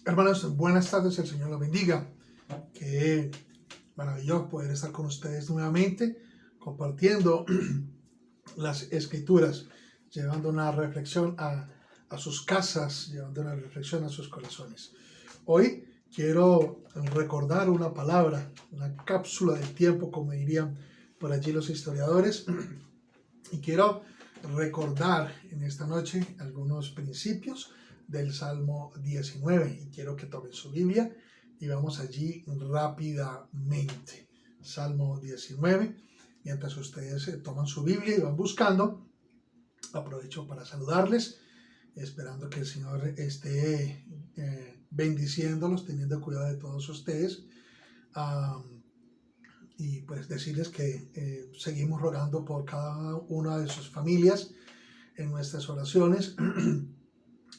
Hermanos, buenas tardes, el Señor los bendiga. Qué maravilloso poder estar con ustedes nuevamente, compartiendo las Escrituras, llevando una reflexión a sus casas, llevando una reflexión a sus corazones. Hoy quiero recordar una palabra, una cápsula del tiempo, como dirían por allí los historiadores, y quiero recordar en esta noche algunos principios del Salmo 19 y quiero que tomen su Biblia y vamos allí rápidamente. Salmo 19, mientras ustedes toman su Biblia y van buscando, aprovecho para saludarles, esperando que el Señor esté bendiciéndolos, teniendo cuidado de todos ustedes, y pues decirles que seguimos rogando por cada una de sus familias en nuestras oraciones,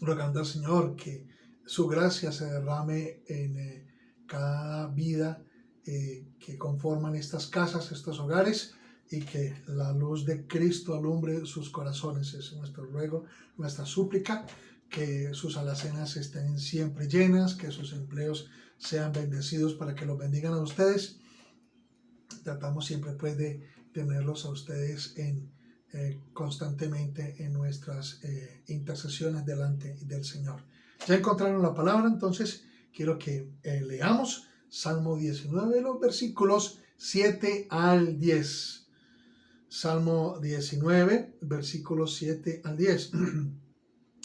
rogando al Señor que su gracia se derrame en cada vida que conforman estas casas, estos hogares, y que la luz de Cristo alumbre sus corazones. Es nuestro ruego, nuestra súplica, que sus alacenas estén siempre llenas, que sus empleos sean bendecidos para que los bendigan a ustedes. Tratamos siempre pues de tenerlos a ustedes constantemente en nuestras intercesiones delante del Señor. ¿Ya encontraron la palabra? Entonces quiero que leamos Salmo 19, los versículos 7 al 10. Salmo 19, versículos 7 al 10.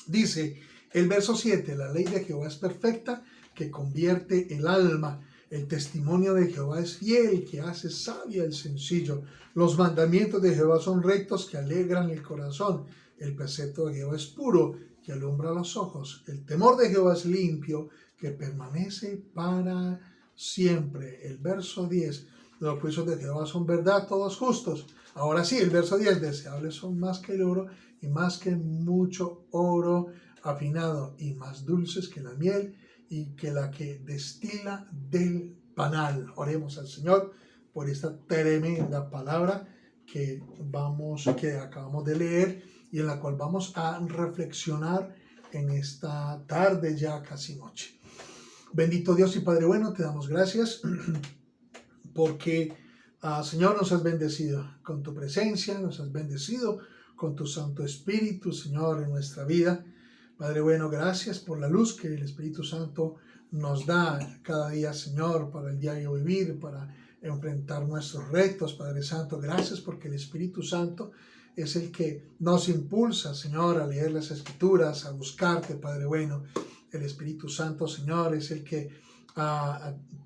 Dice el verso 7: la ley de Jehová es perfecta, que convierte el alma. El testimonio de Jehová es fiel, que hace sabia el sencillo. Los mandamientos de Jehová son rectos, que alegran el corazón. El precepto de Jehová es puro, que alumbra los ojos. El temor de Jehová es limpio, que permanece para siempre. El verso 10: los juicios de Jehová son verdad, todos justos. Ahora sí, el verso 10: deseables son más que el oro, y más que mucho oro afinado, y más dulces que la miel, y que la que destila del panal. Oremos al Señor por esta tremenda palabra que acabamos de leer y en la cual vamos a reflexionar en esta tarde, ya casi noche. Bendito Dios y Padre bueno, te damos gracias porque, Señor, nos has bendecido con tu presencia, nos has bendecido con tu Santo Espíritu, Señor, en nuestra vida. Padre bueno, gracias por la luz que el Espíritu Santo nos da cada día, Señor, para el diario vivir, para enfrentar nuestros retos. Padre Santo, gracias porque el Espíritu Santo es el que nos impulsa, Señor, a leer las Escrituras, a buscarte, Padre bueno. El Espíritu Santo, Señor, es el que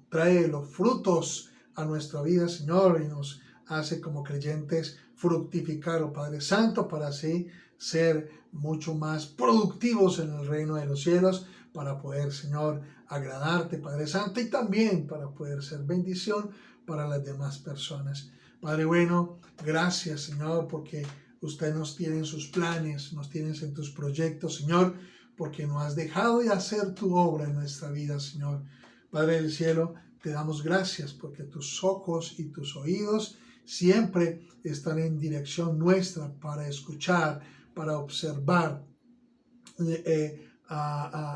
trae los frutos a nuestra vida, Señor, y nos hace como creyentes fructificar, oh Padre Santo, para así ser mucho más productivos en el reino de los cielos, para poder, Señor, agradarte, Padre Santo, y también para poder ser bendición para las demás personas. Padre bueno, gracias, Señor, porque usted nos tiene en sus planes, nos tienes en tus proyectos, Señor, porque no has dejado de hacer tu obra en nuestra vida, Señor. Padre del cielo, te damos gracias porque tus ojos y tus oídos siempre están en dirección nuestra para escuchar, para observar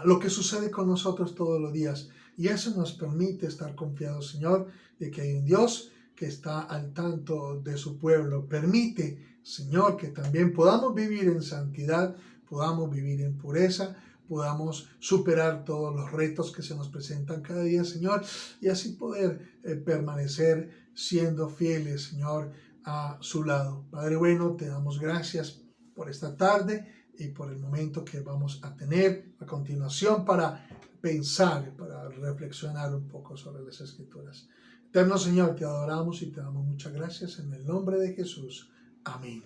lo que sucede con nosotros todos los días. Y eso nos permite estar confiados, Señor, de que hay un Dios que está al tanto de su pueblo. Permite, Señor, que también podamos vivir en santidad, podamos vivir en pureza, podamos superar todos los retos que se nos presentan cada día, Señor, y así poder permanecer siendo fieles, Señor, a su lado. Padre bueno, te damos gracias por esta tarde y por el momento que vamos a tener a continuación para pensar, para reflexionar un poco sobre las Escrituras. Eterno Señor, te adoramos y te damos muchas gracias en el nombre de Jesús. Amén.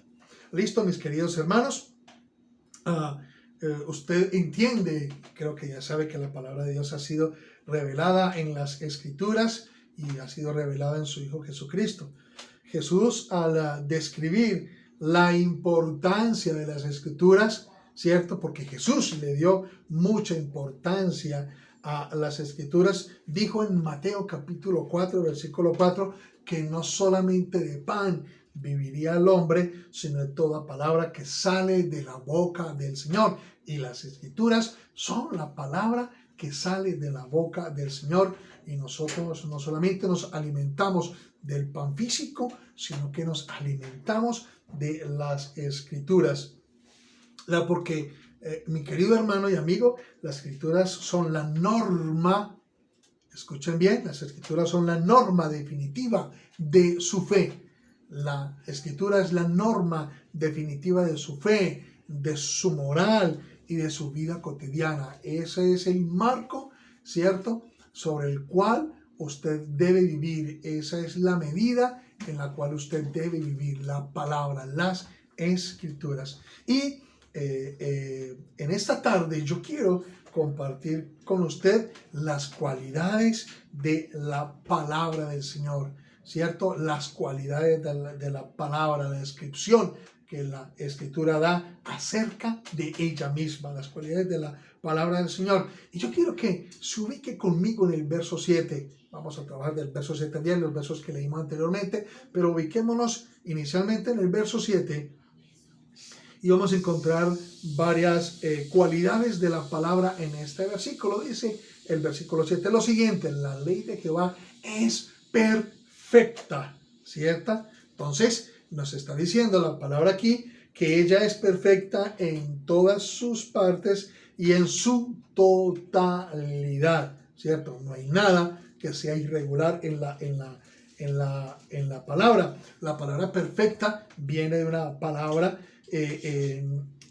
Listo, mis queridos hermanos. Usted entiende, creo que ya sabe que la palabra de Dios ha sido revelada en las Escrituras y ha sido revelada en su Hijo Jesucristo. Jesús, al describir la importancia de las Escrituras, ¿cierto? Porque Jesús le dio mucha importancia a las Escrituras, dijo en Mateo capítulo 4, versículo 4, que no solamente de pan viviría el hombre, sino de toda palabra que sale de la boca del Señor. Y las Escrituras son la palabra que sale de la boca del Señor, y nosotros no solamente nos alimentamos del pan físico, sino que nos alimentamos de las Escrituras. Porque, mi querido hermano y amigo, las Escrituras son la norma. Escuchen bien, las Escrituras son la norma definitiva de su fe. La Escritura es la norma definitiva de su fe, de su moral y de su vida cotidiana. Ese es el marco, ¿cierto?, sobre el cual usted debe vivir. Esa es la medida en la cual usted debe vivir la palabra, las Escrituras. Y en esta tarde yo quiero compartir con usted las cualidades de la palabra del Señor, ¿cierto? Las cualidades de la palabra, la descripción que la Escritura da acerca de ella misma, las cualidades de la palabra del Señor. Y yo quiero que se ubique conmigo en el verso 7. Vamos a trabajar del verso 7 al 10, los versos que leímos anteriormente, pero ubiquémonos inicialmente en el verso 7. Y vamos a encontrar varias cualidades de la palabra en este versículo. Dice el versículo 7 lo siguiente: la ley de Jehová es perfecta, ¿cierta? Entonces nos está diciendo la palabra aquí que ella es perfecta en todas sus partes y en su totalidad, ¿cierto? No hay nada que sea irregular en la palabra. La palabra perfecta viene de una palabra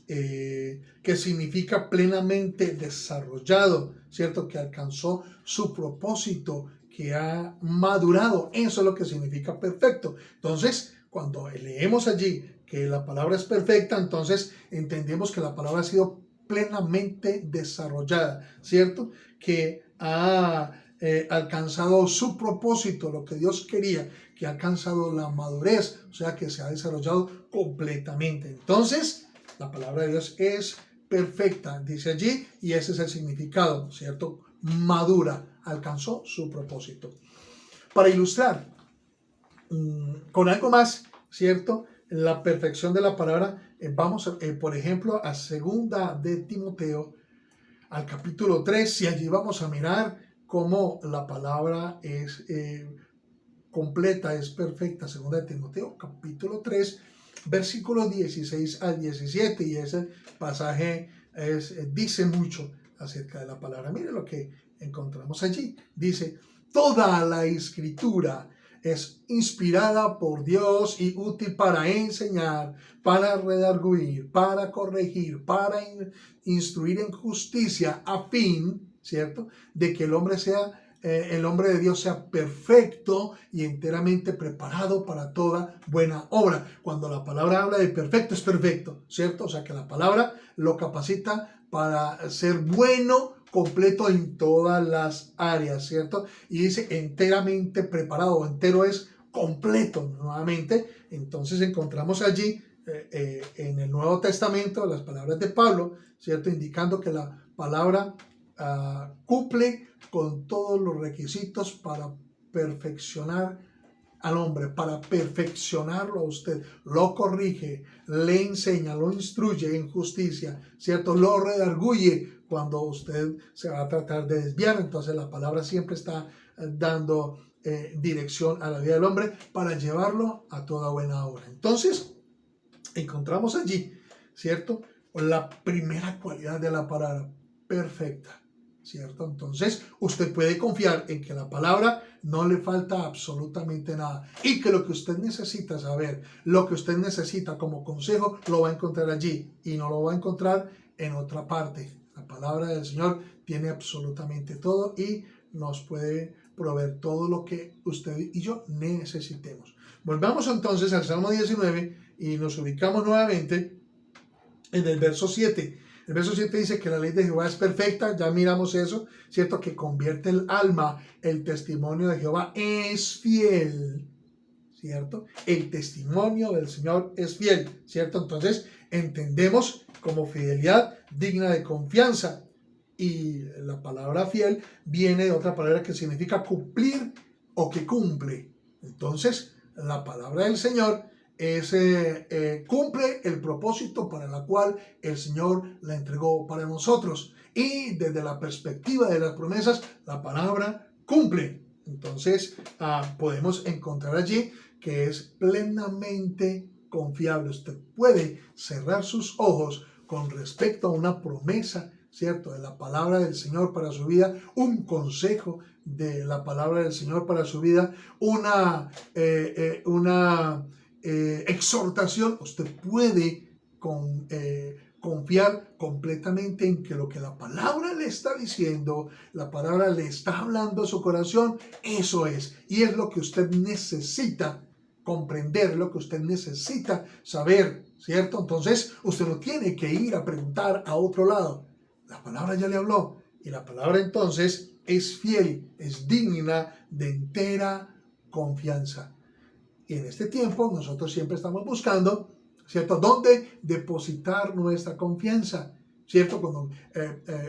que significa plenamente desarrollado, ¿cierto? Que alcanzó su propósito, que ha madurado. Eso es lo que significa perfecto. Entonces, cuando leemos allí que la palabra es perfecta, entonces entendemos que la palabra ha sido plenamente desarrollada, ¿cierto? Que ha alcanzado su propósito, lo que Dios quería, que ha alcanzado la madurez, o sea que se ha desarrollado completamente. Entonces, la palabra de Dios es perfecta, dice allí, y ese es el significado, ¿cierto? Madura, alcanzó su propósito. Para ilustrar con algo más, ¿cierto?, la perfección de la palabra, vamos, por ejemplo, a segunda de Timoteo, al capítulo 3, y allí vamos a mirar cómo la palabra es completa, es perfecta. Segunda de Timoteo, capítulo 3, versículos 16 al 17, y ese pasaje dice mucho acerca de la palabra. Mire lo que encontramos allí. Dice: toda la Escritura es inspirada por Dios y útil para enseñar, para redarguir, para corregir, para instruir en justicia, a fin, ¿cierto?, de que el hombre de Dios sea perfecto y enteramente preparado para toda buena obra. Cuando la palabra habla de perfecto, es perfecto, ¿cierto? O sea que la palabra lo capacita para ser bueno, completo en todas las áreas, ¿cierto? Y dice enteramente preparado. Entero es completo, nuevamente. Entonces encontramos allí en el Nuevo Testamento las palabras de Pablo, ¿cierto?, indicando que la palabra cumple con todos los requisitos para perfeccionar al hombre, para perfeccionarlo a usted. Lo corrige, le enseña, lo instruye en justicia, ¿cierto? Lo redarguye cuando usted se va a tratar de desviar. Entonces la palabra siempre está dando dirección a la vida del hombre para llevarlo a toda buena obra. Entonces encontramos allí, ¿cierto?, la primera cualidad de la palabra: perfecta, ¿cierto? Entonces usted puede confiar en que la palabra no le falta absolutamente nada, y que lo que usted necesita saber, lo que usted necesita como consejo, lo va a encontrar allí y no lo va a encontrar en otra parte. La palabra del Señor tiene absolutamente todo y nos puede proveer todo lo que usted y yo necesitemos. Volvamos entonces al Salmo 19 y nos ubicamos nuevamente en el verso 7. El verso 7 dice que la ley de Jehová es perfecta. Ya miramos eso, ¿cierto? Que convierte el alma. El testimonio de Jehová es fiel, ¿cierto? El testimonio del Señor es fiel, ¿cierto? Entonces entendemos como fidelidad digna de confianza. Y la palabra fiel viene de otra palabra que significa cumplir o que cumple. Entonces la palabra del Señor cumple el propósito para el cual el Señor la entregó para nosotros. y desde la perspectiva de las promesas, la palabra cumple. Entonces podemos encontrar allí que es plenamente confiable. Usted puede cerrar sus ojos con respecto a una promesa, ¿cierto?, de la palabra del Señor para su vida, un consejo de la palabra del Señor para su vida, una exhortación. Usted puede confiar completamente en que lo que la palabra le está diciendo, la palabra le está hablando a su corazón, eso es. Y es lo que usted necesita comprender, lo que usted necesita saber, ¿cierto? Entonces, usted no tiene que ir a preguntar a otro lado. La palabra ya le habló. Y la palabra entonces es fiel, es digna de entera confianza. Y en este tiempo nosotros siempre estamos buscando, ¿cierto?, dónde depositar nuestra confianza, ¿cierto? Cuando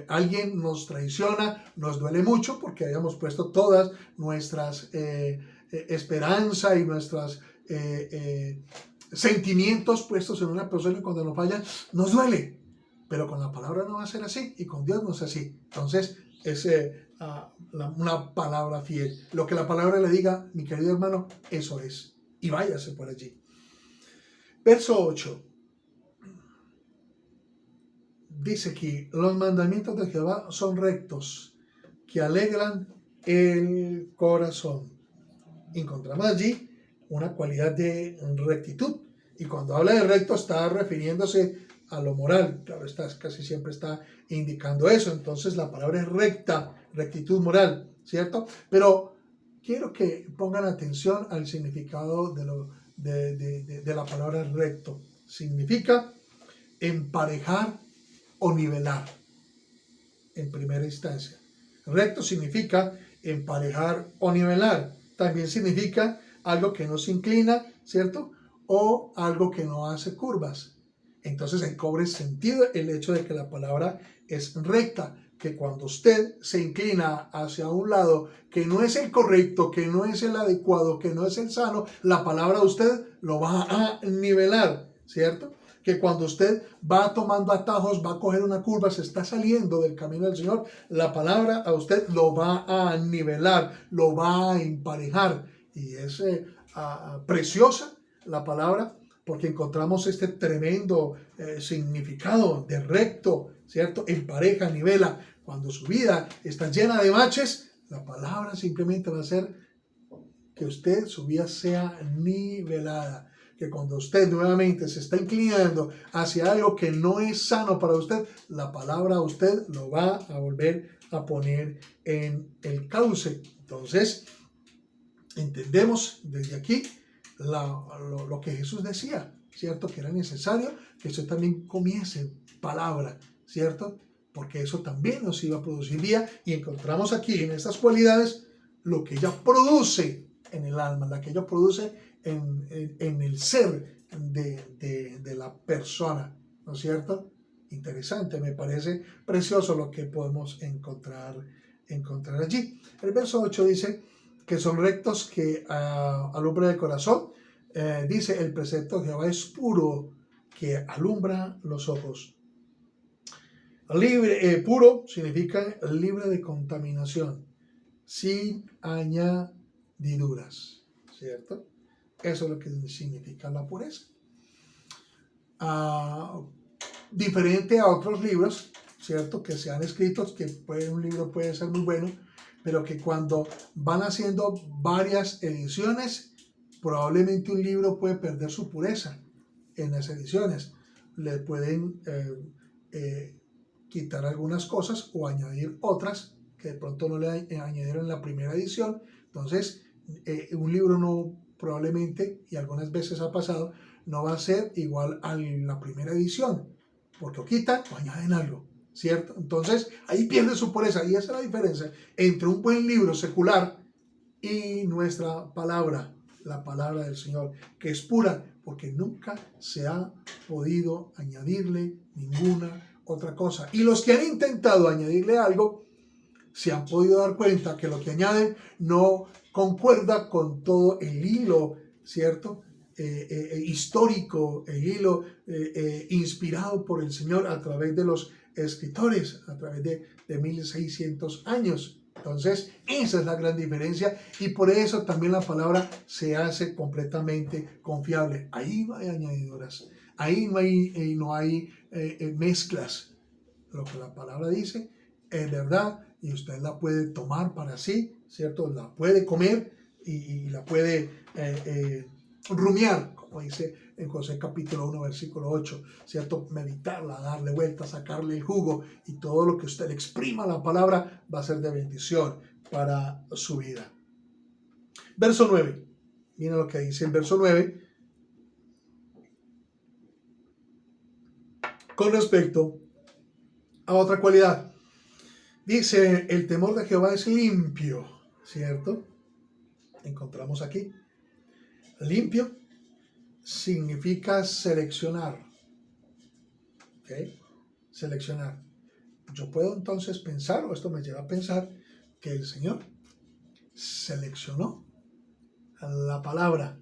alguien nos traiciona, nos duele mucho porque hayamos puesto todas nuestras esperanza y nuestros sentimientos puestos en una persona, y cuando nos fallan, nos duele. Pero con la palabra no va a ser así, y con Dios no es así. Entonces, es una palabra fiel. Lo que la palabra le diga, mi querido hermano, eso es. Y váyase por allí. Verso 8. Dice aquí, los mandamientos de Jehová son rectos, que alegran el corazón. Encontramos allí una cualidad de rectitud. Y cuando habla de recto está refiriéndose a lo moral. Claro, casi siempre está indicando eso. Entonces la palabra es recta, rectitud moral, ¿cierto? Pero quiero que pongan atención al significado de la palabra recto. Significa emparejar o nivelar en primera instancia. Recto significa emparejar o nivelar. También significa algo que no se inclina, ¿cierto? O algo que no hace curvas. Entonces ahí cobra sentido el hecho de que la palabra es recta, que cuando usted se inclina hacia un lado que no es el correcto, que no es el adecuado, que no es el sano, la palabra de usted lo va a nivelar, ¿cierto? Que cuando usted va tomando atajos, va a coger una curva, se está saliendo del camino del Señor, la palabra a usted lo va a nivelar, lo va a emparejar. Y es preciosa la palabra, porque encontramos este tremendo significado de recto, ¿cierto? Empareja, nivela. Cuando su vida está llena de baches, la palabra simplemente va a hacer que su vida sea nivelada. Que cuando usted nuevamente se está inclinando hacia algo que no es sano para usted, la palabra a usted lo va a volver a poner en el cauce. Entonces, entendemos desde aquí lo que Jesús decía, ¿cierto? Que era necesario que usted también comiese palabra, ¿cierto? Porque eso también nos iba a producir vida, y encontramos aquí en estas cualidades lo que ella produce en el alma, la que ella produce en el ser de la persona, ¿no es cierto? Interesante, me parece precioso lo que podemos encontrar allí. El verso 8 dice que son rectos, que alumbra el corazón. Dice, el precepto de Jehová es puro, que alumbra los ojos. Puro significa libre de contaminación, sin añadiduras, ¿cierto? Eso es lo que significa la pureza. Diferente a otros libros, ¿cierto?, que se han escrito, que un libro puede ser muy bueno, pero que cuando van haciendo varias ediciones, probablemente un libro puede perder su pureza en las ediciones. Le pueden quitar algunas cosas o añadir otras que de pronto no le añadieron en la primera edición. Entonces, un libro no, probablemente, y algunas veces ha pasado, no va a ser igual a la primera edición, porque o quitan o añaden algo, ¿cierto? Entonces, ahí pierde su pureza, y esa es la diferencia entre un buen libro secular y nuestra palabra, la palabra del Señor, que es pura, porque nunca se ha podido añadirle ninguna otra cosa. Y los que han intentado añadirle algo, se han podido dar cuenta que lo que añaden no concuerda con todo el hilo, ¿cierto?, histórico, el hilo inspirado por el Señor a través de los escritores a través de 1600 años. Entonces, esa es la gran diferencia y por eso también la palabra se hace completamente confiable. Ahí no hay añadiduras, ahí no hay mezclas. Lo que la palabra dice es verdad y usted la puede tomar para sí, ¿cierto? La puede comer y la puede rumiar, como dice en José capítulo 1, versículo 8, ¿cierto? Meditarla, darle vuelta, sacarle el jugo y todo lo que usted le exprima a la palabra va a ser de bendición para su vida. Verso 9. Mira lo que dice el verso 9 con respecto a otra cualidad. Dice, el temor de Jehová es limpio, ¿cierto? Encontramos aquí. Limpio significa seleccionar. ¿Ok? Seleccionar. Yo puedo entonces pensar, o esto me lleva a pensar, que el Señor seleccionó la palabra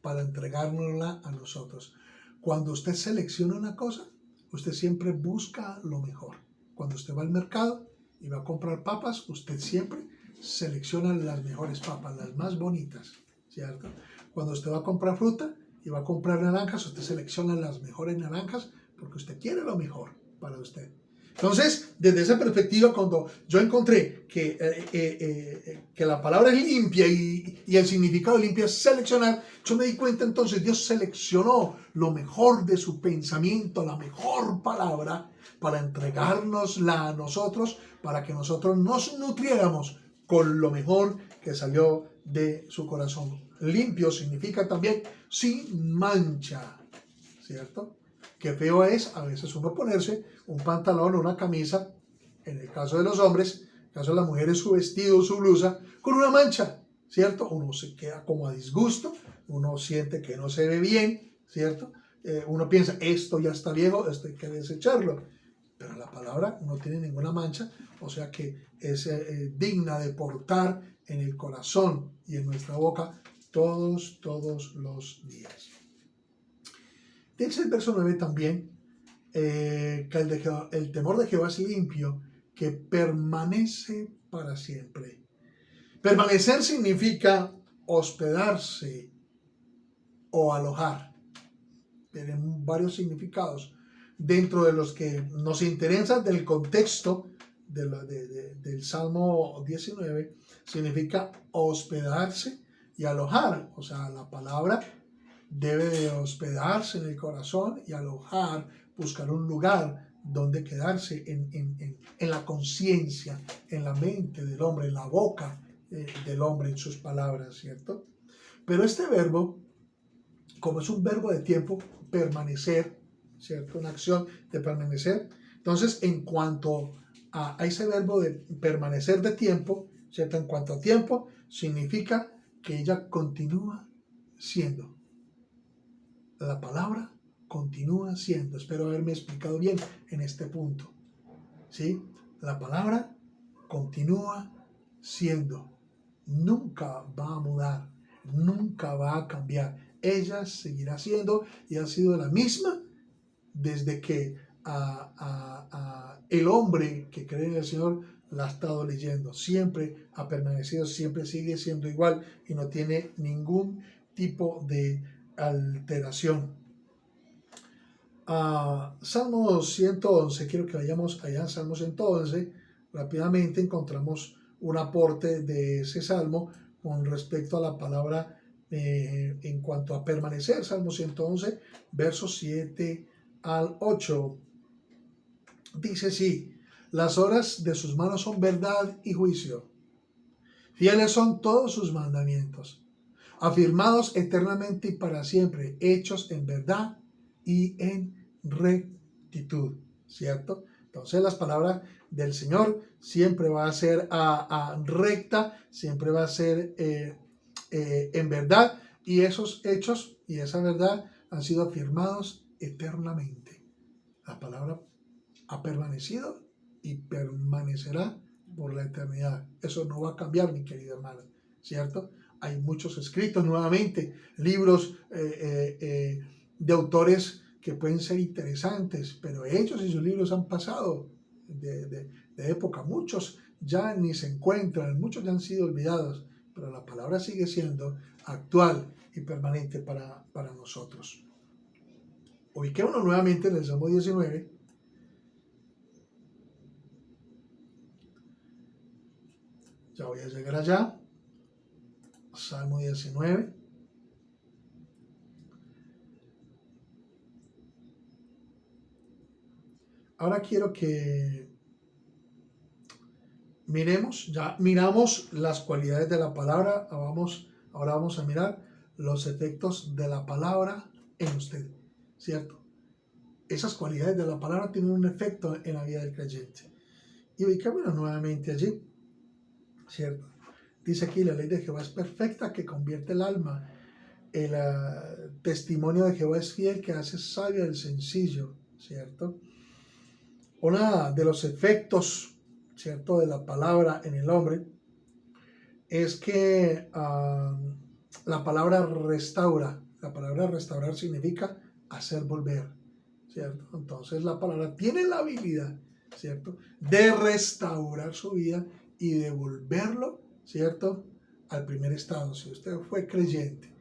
para entregárnosla a nosotros. Cuando usted selecciona una cosa, usted siempre busca lo mejor. Cuando usted va al mercado y va a comprar papas, usted siempre selecciona las mejores papas, las más bonitas, ¿cierto? Cuando usted va a comprar fruta y va a comprar naranjas, usted selecciona las mejores naranjas porque usted quiere lo mejor para usted. Entonces, desde esa perspectiva, cuando yo encontré que la palabra es limpia y el significado de limpia es seleccionar, yo me di cuenta entonces, Dios seleccionó lo mejor de su pensamiento, la mejor palabra, para entregárnosla a nosotros, para que nosotros nos nutriéramos con lo mejor que salió de su corazón. Limpio significa también sin mancha, ¿cierto? Qué feo es a veces uno ponerse un pantalón o una camisa, en el caso de los hombres, en el caso de las mujeres su vestido o su blusa, con una mancha, ¿cierto? Uno se queda como a disgusto, uno siente que no se ve bien, ¿cierto? Uno piensa, esto ya está viejo, esto hay que desecharlo. Pero la palabra no tiene ninguna mancha, o sea que es digna de portar en el corazón y en nuestra boca todos los días. Dice el verso 9 también que el temor de Jehová es limpio, que permanece para siempre. Permanecer significa hospedarse o alojar. Tienen varios significados dentro de los que nos interesan del contexto del Salmo 19. Significa hospedarse y alojar. O sea, la palabra debe de hospedarse en el corazón y alojar, buscar un lugar donde quedarse en la conciencia, en la mente del hombre, en la boca del hombre, en sus palabras, ¿cierto? Pero este verbo, como es un verbo de tiempo, permanecer, ¿cierto? Una acción de permanecer. Entonces, en cuanto a ese verbo de permanecer de tiempo, ¿cierto? En cuanto a tiempo, significa que ella continúa siendo. La palabra continúa siendo. Espero haberme explicado bien en este punto. ¿Sí? La palabra continúa siendo. Nunca va a mudar. Nunca va a cambiar. Ella seguirá siendo y ha sido la misma desde que el hombre que cree en el Señor la ha estado leyendo. Siempre ha permanecido, siempre sigue siendo igual y no tiene ningún tipo de alteración. Salmo 111, quiero que vayamos allá en Salmo 111, rápidamente encontramos un aporte de ese salmo con respecto a la palabra en cuanto a permanecer. Salmo 111, versos 7 al 8, dice así: las obras de sus manos son verdad y juicio, fieles son todos sus mandamientos, afirmados eternamente y para siempre, hechos en verdad y en rectitud, ¿cierto? Entonces las palabras del Señor siempre va a ser recta, siempre va a ser en verdad, y esos hechos y esa verdad han sido afirmados eternamente. La palabra ha permanecido y permanecerá por la eternidad. Eso no va a cambiar, mi querida hermana, ¿cierto? Hay muchos escritos nuevamente, libros de autores que pueden ser interesantes, pero ellos y sus libros han pasado de época. Muchos ya ni se encuentran, muchos ya han sido olvidados, pero la palabra sigue siendo actual y permanente para nosotros. Ubiquémonos nuevamente en el Salmo 19. Ya voy a llegar allá. Salmo 19. Ahora quiero que ya miramos las cualidades de la palabra, ahora vamos a mirar los efectos de la palabra en usted, ¿cierto? Esas cualidades de la palabra tienen un efecto en la vida del creyente. Y ubicémonos nuevamente allí, ¿cierto? Dice aquí, la ley de Jehová es perfecta, que convierte el alma. El testimonio de Jehová es fiel, que hace sabio el sencillo, ¿cierto? Uno de los efectos, ¿cierto?, de la palabra en el hombre es que la palabra restaura. La palabra restaurar significa hacer volver, ¿cierto? Entonces la palabra tiene la habilidad, ¿cierto?, de restaurar su vida y devolverlo, ¿cierto?, al primer estado. Si usted fue creyente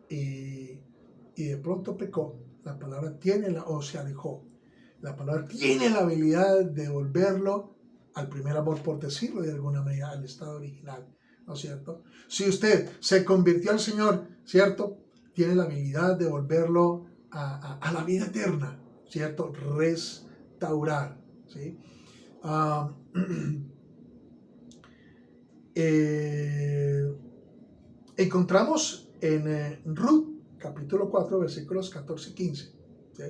y de pronto pecó, la palabra o se alejó, la palabra tiene la habilidad de devolverlo al primer amor, por decirlo de alguna manera, al estado original, ¿no es cierto? Si usted se convirtió al Señor, ¿cierto?, tiene la habilidad de devolverlo a la vida eterna, ¿cierto? Restaurar, ¿sí? Encontramos en Ruth, capítulo 4, versículos 14 y 15. ¿Sí?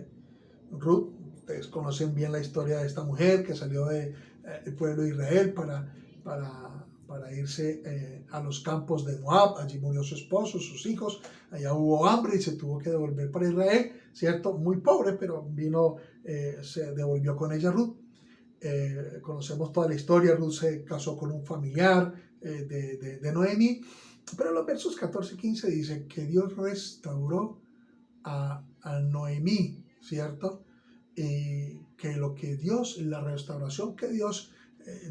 Ruth, ustedes conocen bien la historia de esta mujer que salió del pueblo de Israel para irse a los campos de Moab. Allí murió su esposo, sus hijos, allá hubo hambre y se tuvo que devolver para Israel, ¿cierto? Muy pobre, pero se devolvió con ella Ruth. Conocemos toda la historia. Ruth se casó con un familiar de Noemi, pero en los versos 14 y 15 dice que Dios restauró a Noemí, ¿cierto? Que la restauración que Dios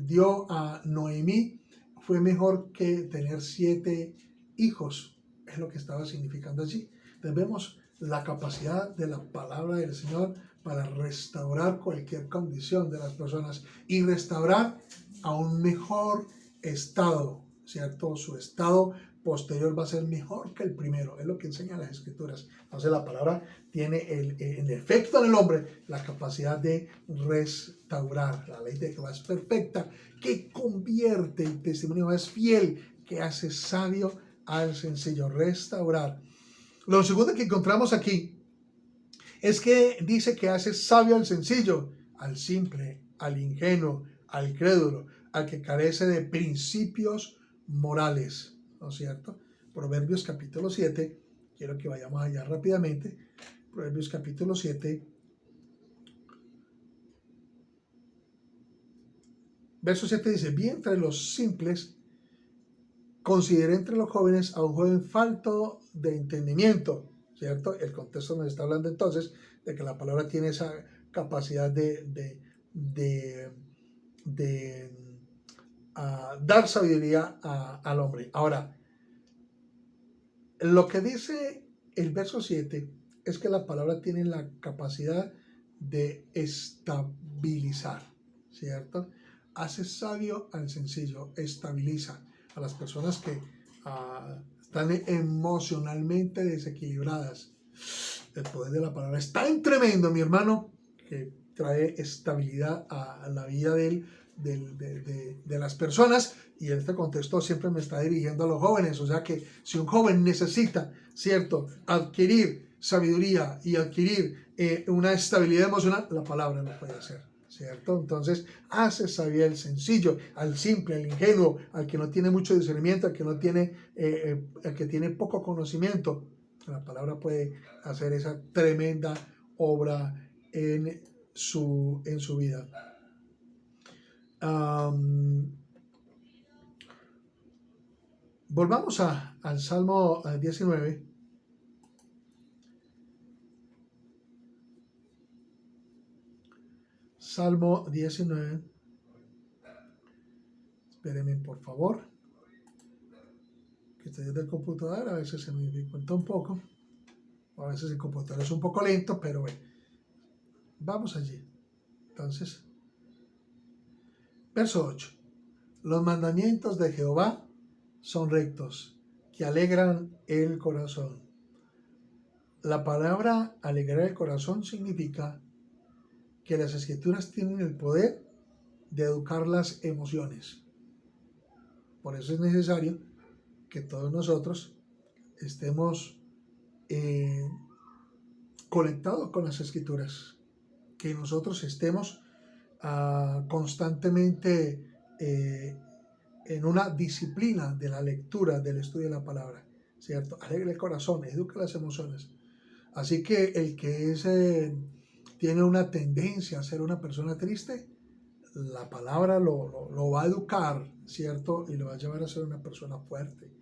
dio a Noemí fue mejor que tener 7 hijos, es lo que estaba significando allí. Entonces vemos la capacidad de la palabra del Señor para restaurar cualquier condición de las personas y restaurar a un mejor estado, ¿cierto? Su estado posterior va a ser mejor que el primero, es lo que enseñan las Escrituras. Entonces la palabra tiene el efecto en el hombre, la capacidad de restaurar. La ley de Jehová es perfecta, que convierte, el testimonio es fiel, que hace sabio al sencillo. Restaurar. Lo segundo que encontramos aquí es que dice que hace sabio al sencillo, al simple, al ingenuo, al crédulo, al que carece de principios morales, ¿no es cierto? Proverbios capítulo 7, quiero que vayamos allá rápidamente. Proverbios capítulo 7, verso 7 dice: vi entre los simples, consideré entre los jóvenes a un joven falto de entendimiento, ¿cierto? El contexto nos está hablando entonces de que la palabra tiene esa capacidad de dar sabiduría al hombre. Ahora, lo que dice el verso 7 es que la palabra tiene la capacidad de estabilizar, ¿cierto? Hace sabio al sencillo, estabiliza a las personas que están emocionalmente desequilibradas. El poder de la palabra es tan tremendo, mi hermano, que trae estabilidad a la vida de las personas. Y en este contexto siempre me está dirigiendo a los jóvenes. O sea que si un joven necesita, ¿cierto?, adquirir sabiduría y adquirir una estabilidad emocional, la palabra lo puede hacer, ¿cierto? Entonces hace sabio al sencillo, al simple, al ingenuo, al que no tiene mucho discernimiento, al que tiene poco conocimiento. La palabra puede hacer esa tremenda obra en su vida. Volvamos al Salmo 19. Salmo 19. Espérenme, por favor. Que estoy desde el computador, a veces se me dificulta un poco. A veces el computador es un poco lento, pero bueno. Vamos allí. Entonces, verso 8. Los mandamientos de Jehová son rectos, que alegran el corazón. La palabra alegrar el corazón significa que las escrituras tienen el poder de educar las emociones. Por eso es necesario que todos nosotros estemos conectados con las escrituras, que nosotros estemos constantemente en una disciplina de la lectura, del estudio de la palabra, ¿cierto? Alegra el corazón, educa las emociones. Así que el que tiene una tendencia a ser una persona triste, la palabra lo va a educar, ¿cierto? Y lo va a llevar a ser una persona fuerte.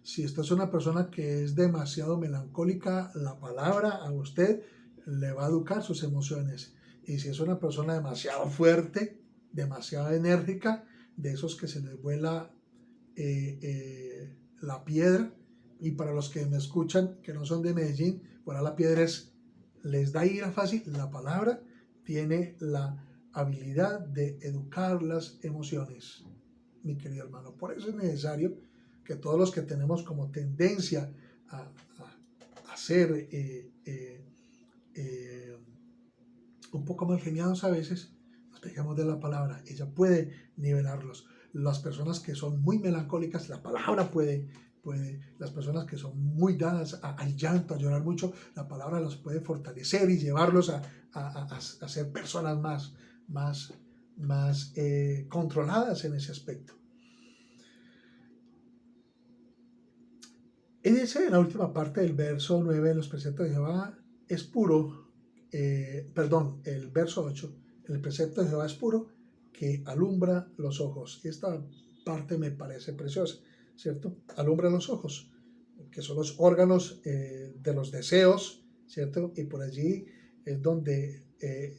Si usted es una persona que es demasiado melancólica, la palabra a usted le va a educar sus emociones. Y si es una persona demasiado fuerte, demasiado enérgica, de esos que se les vuela la piedra, y para los que me escuchan que no son de Medellín, volar la piedra les da ira fácil. La palabra tiene la habilidad de educar las emociones, mi querido hermano. Por eso es necesario que todos los que tenemos como tendencia a ser un poco mal geniados a veces, nos pegamos de la palabra. Ella puede nivelarlos. Las personas que son muy melancólicas, la palabra puede. Las personas que son muy dadas al llanto, a llorar mucho, la palabra los puede fortalecer y llevarlos a ser personas más controladas en ese aspecto. Él dice en la última parte del verso 9, los preceptos de Jehová es puro, el verso 8, el precepto de Jehová es puro, que alumbra los ojos. Esta parte me parece preciosa, ¿cierto? Alumbra los ojos, que son los órganos de los deseos, ¿cierto? Y por allí es donde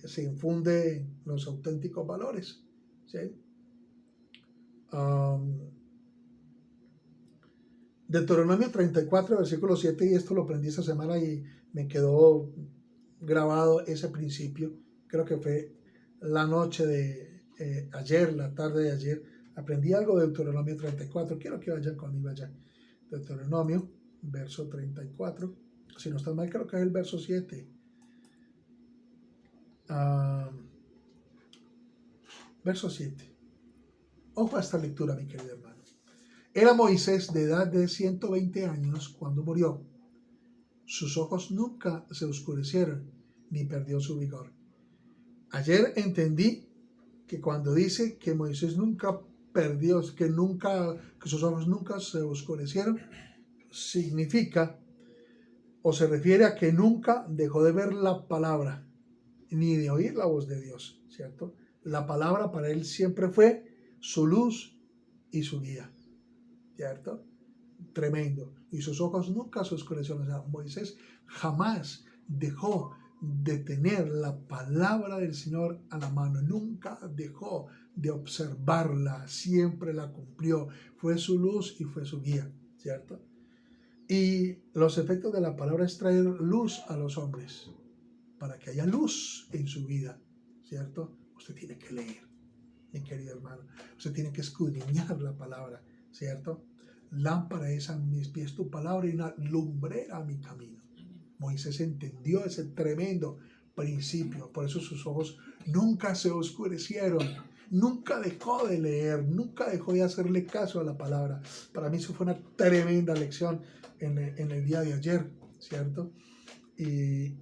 se infunden los auténticos valores, ¿sí? Deuteronomio 34, versículo 7, y esto lo aprendí esta semana y me quedó grabado ese principio. Creo que fue la noche de ayer, la tarde de ayer, aprendí algo de Deuteronomio 34. Quiero que vayan conmigo allá. Deuteronomio, verso 34. Si no está mal, creo que es el verso 7. Verso 7. Ojo a esta lectura, mi querido hermano. Era Moisés de edad de 120 años cuando murió. Sus ojos nunca se oscurecieron ni perdió su vigor. Ayer entendí que cuando dice que Moisés nunca perdió, que sus ojos nunca se oscurecieron, significa o se refiere a que nunca dejó de ver la palabra ni de oír la voz de Dios, ¿cierto? La palabra para él siempre fue su luz y su guía, ¿cierto? Tremendo. Y sus ojos nunca se oscurecieron. O sea, Moisés jamás dejó de tener la palabra del Señor a la mano. Nunca dejó de observarla. Siempre la cumplió. Fue su luz y fue su guía, ¿cierto? Y los efectos de la palabra es traer luz a los hombres. Para que haya luz en su vida, ¿cierto? Usted tiene que leer, mi querido hermano. Usted tiene que escudriñar la palabra, ¿cierto? Lámpara es a mis pies tu palabra y una lumbrera a mi camino. Moisés entendió ese tremendo principio, por eso sus ojos nunca se oscurecieron, nunca dejó de leer, nunca dejó de hacerle caso a la palabra. Para mí eso fue una tremenda lección en el día de ayer, ¿cierto? Y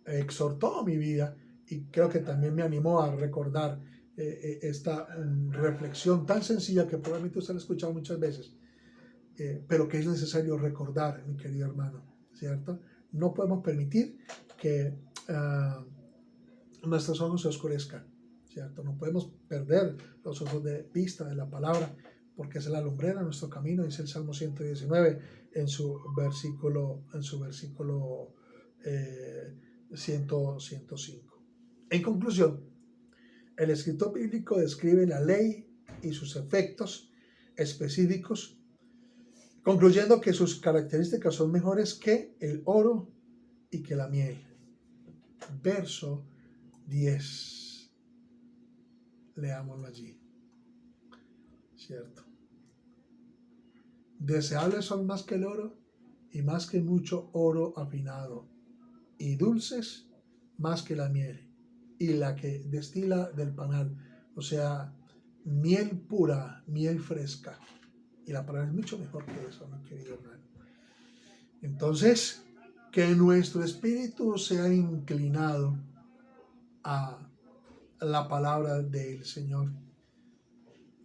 exhortó mi vida y creo que también me animó a recordar esta reflexión tan sencilla que probablemente usted la ha escuchado muchas veces, pero que es necesario recordar, mi querido hermano, ¿cierto? No podemos permitir que nuestros ojos se oscurezcan, ¿cierto? No podemos perder los ojos de vista de la palabra, porque es la lumbrera de nuestro camino, dice el Salmo 119 en su versículo 105. En conclusión, el escritor bíblico describe la ley y sus efectos específicos, concluyendo que sus características son mejores que el oro y que la miel. Verso 10. Leámoslo allí. ¿Cierto? Deseables son más que el oro y más que mucho oro afinado, y dulces más que la miel y la que destila del panal, o sea, miel pura, miel fresca. Y la palabra es mucho mejor que eso, mi querido hermano. Entonces, que nuestro espíritu sea inclinado a la palabra del Señor,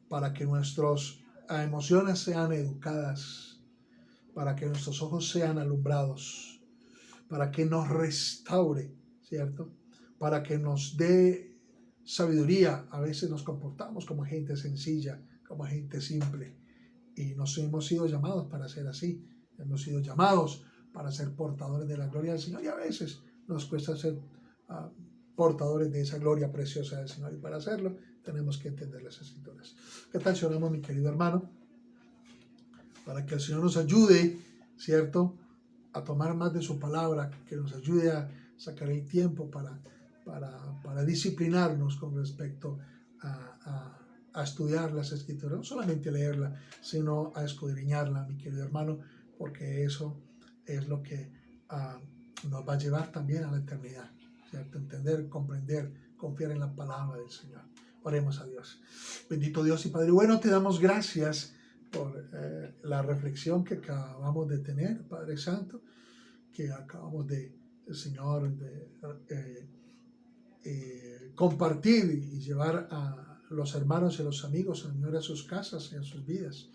para que nuestras emociones sean educadas, para que nuestros ojos sean alumbrados, para que nos restaure, ¿cierto? Para que nos dé sabiduría. A veces nos comportamos como gente sencilla, como gente simple, y nos hemos sido llamados para ser así. Hemos sido llamados para ser portadores de la gloria del Señor, y a veces nos cuesta ser portadores de esa gloria preciosa del Señor, y para hacerlo tenemos que entender las Escrituras. ¿Qué tal si oramos, mi querido hermano? Para que el Señor nos ayude, ¿cierto?, a tomar más de su palabra, que nos ayude a sacar el tiempo para disciplinarnos con respecto a estudiar las Escrituras, no solamente leerla, sino a escudriñarla, mi querido hermano, porque eso es lo que nos va a llevar también a la eternidad, ¿cierto? Entender, comprender, confiar en la palabra del Señor. Oremos a Dios. Bendito Dios y Padre bueno, te damos gracias por la reflexión que acabamos de tener, Padre Santo, que acabamos de, Señor, de compartir y llevar a los hermanos y a los amigos, Señor, a sus casas y a sus vidas.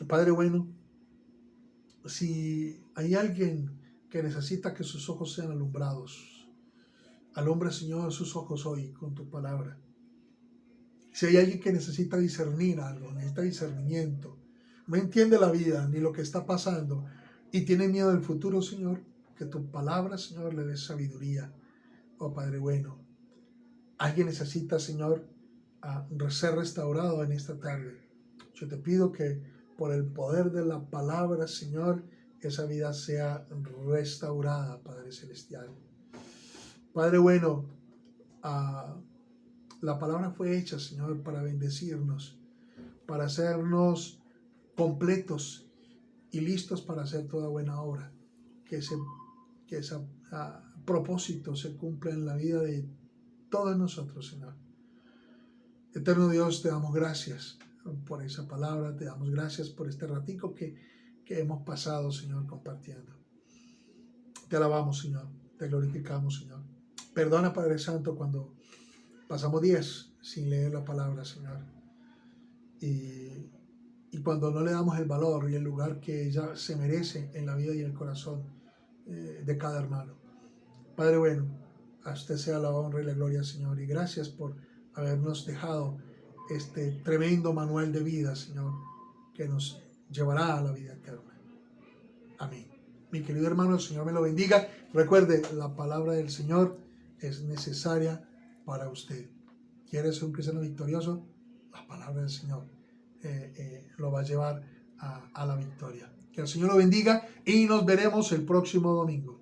Padre bueno, si hay alguien que necesita que sus ojos sean alumbrados, alumbra, Señor, sus ojos hoy con tu palabra. Si hay alguien que necesita discernir algo, necesita discernimiento, no entiende la vida ni lo que está pasando y tiene miedo del futuro, Señor, que tu palabra, Señor, le dé sabiduría. Oh Padre bueno, alguien necesita, Señor, ser restaurado en esta tarde. Yo te pido que por el poder de la palabra, Señor, esa vida sea restaurada, Padre Celestial. Padre bueno, la palabra fue hecha, Señor, para bendecirnos, para hacernos completos y listos para hacer toda buena obra. Que ese propósito se cumpla en la vida de todos nosotros, Señor. Eterno Dios, te damos gracias por esa palabra, te damos gracias por este ratico que hemos pasado, Señor, compartiendo. Te alabamos, Señor, te glorificamos, Señor. Perdona, Padre Santo, cuando pasamos días sin leer la palabra, Señor. Y cuando no le damos el valor y el lugar que ella se merece en la vida y el corazón de cada hermano. Padre bueno, a usted sea la honra y la gloria, Señor. Y gracias por habernos dejado este tremendo manual de vida, Señor, que nos llevará a la vida eterna. Amén. Mi querido hermano, el Señor me lo bendiga. Recuerde, la palabra del Señor es necesaria para usted. ¿Quiere ser un cristiano victorioso? La palabra del Señor lo va a llevar a la victoria. Que el Señor lo bendiga y nos veremos el próximo domingo.